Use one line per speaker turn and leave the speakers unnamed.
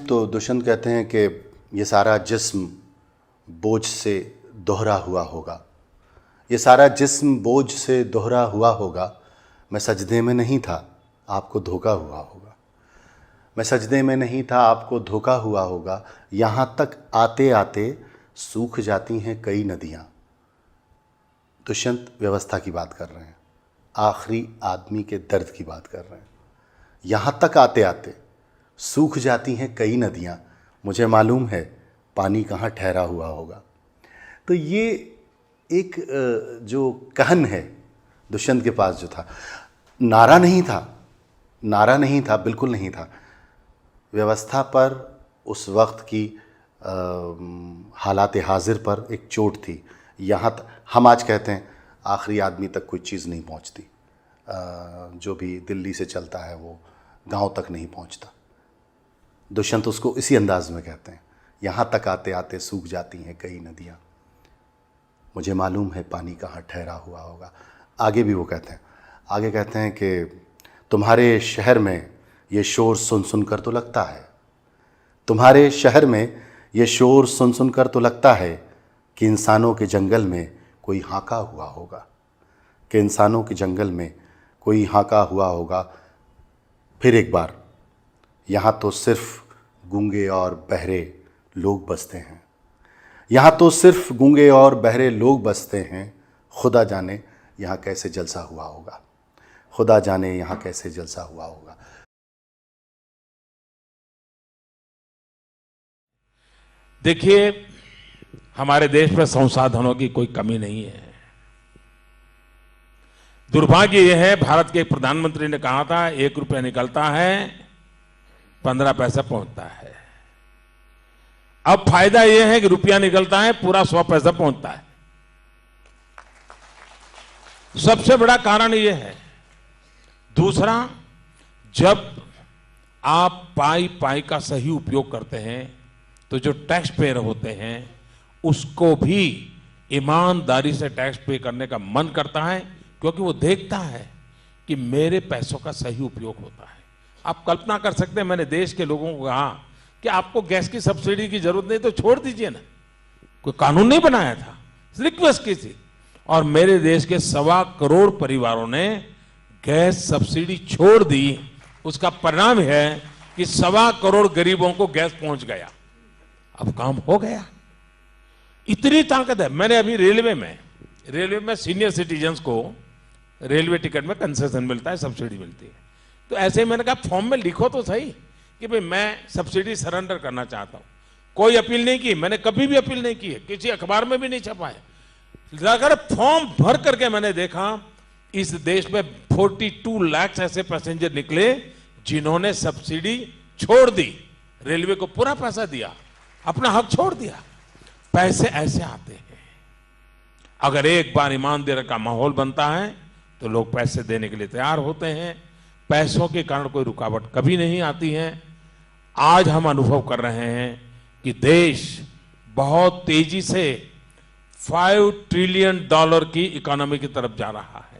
तो दुष्यंत कहते हैं कि ये सारा जिस्म बोझ से दोहरा हुआ होगा, ये सारा जिस्म बोझ से दोहरा हुआ होगा। मैं सजदे में नहीं था, आपको धोखा हुआ होगा। मैं सजदे में नहीं था, आपको धोखा हुआ होगा। यहाँ तक आते आते सूख जाती हैं कई नदियाँ। दुष्यंत व्यवस्था की बात कर रहे हैं, आखिरी आदमी के दर्द की बात कर रहे हैं। यहाँ तक आते आते सूख जाती हैं कई नदियाँ, मुझे मालूम है पानी कहाँ ठहरा हुआ होगा। तो ये एक जो कहन है दुष्यंत के पास जो था, नारा नहीं था, बिल्कुल नहीं था। व्यवस्था पर उस वक्त की हालात हाजिर पर एक चोट थी। यहाँ हम आज कहते हैं आखिरी आदमी तक कोई चीज़ नहीं पहुँचती, जो भी दिल्ली से चलता है वो गांव तक नहीं पहुँचता। दुष्यंत उसको इसी अंदाज में कहते हैं, यहाँ तक आते आते सूख जाती हैं कई नदियाँ, मुझे मालूम है पानी कहाँ ठहरा हुआ होगा। आगे भी वो कहते हैं कि तुम्हारे शहर में ये शोर सुन सुन कर तो लगता है, तुम्हारे शहर में ये शोर सुन सुन कर तो लगता है कि इंसानों के जंगल में कोई हाका हुआ होगा, कि इंसानों के जंगल में कोई हाका हुआ होगा। फिर एक बार, यहाँ तो सिर्फ गूंगे और बहरे लोग बसते हैं, यहाँ तो सिर्फ गूंगे और बहरे लोग बसते हैं। खुदा जाने यहाँ कैसे जलसा हुआ होगा, खुदा जाने यहाँ कैसे जलसा हुआ होगा।
देखिए, हमारे देश में संसाधनों की कोई कमी नहीं है। दुर्भाग्य यह है, भारत के प्रधानमंत्री ने कहा था 1 रुपया निकलता है 15 पैसा पहुंचता है। अब फायदा यह है कि रुपया निकलता है पूरा 100 पैसा पहुंचता है। सबसे बड़ा कारण यह है। दूसरा, जब आप पाई का सही उपयोग करते हैं तो जो टैक्स पेयर होते हैं उसको भी ईमानदारी से टैक्स पे करने का मन करता है, क्योंकि वो देखता है कि मेरे पैसों का सही उपयोग होता है। आप कल्पना कर सकते हैं, मैंने देश के लोगों को कहा कि आपको गैस की सब्सिडी की जरूरत नहीं तो छोड़ दीजिए ना, कोई कानून नहीं बनाया था, रिक्वेस्ट की थी, और मेरे देश के 1.25 करोड़ परिवारों ने गैस सब्सिडी छोड़ दी। उसका परिणाम है कि 1.25 करोड़ गरीबों को गैस पहुंच गया। अब काम हो गया। इतनी ताकत है। मैंने अभी रेलवे में सीनियर सिटीजन्स को रेलवे टिकट में कंसेशन मिलता है, सब्सिडी मिलती है। तो ऐसे ही मैंने कहा फॉर्म में लिखो तो सही कि भाई मैं सब्सिडी सरेंडर करना चाहता हूं। कोई अपील नहीं की, मैंने कभी भी अपील नहीं की है, किसी अखबार में भी नहीं छपा है। अगर फॉर्म भर करके मैंने देखा, इस देश में 42 लाख ऐसे पैसेंजर निकले जिन्होंने सब्सिडी छोड़ दी, रेलवे को पूरा पैसा दिया, अपना हक छोड़ दिया। पैसे ऐसे आते हैं। अगर एक बार ईमानदारी का माहौल बनता है तो लोग पैसे देने के लिए तैयार होते हैं। पैसों के कारण कोई रुकावट कभी नहीं आती है। आज हम अनुभव कर रहे हैं कि देश बहुत तेजी से $5 ट्रिलियन की इकोनॉमी की तरफ जा रहा है।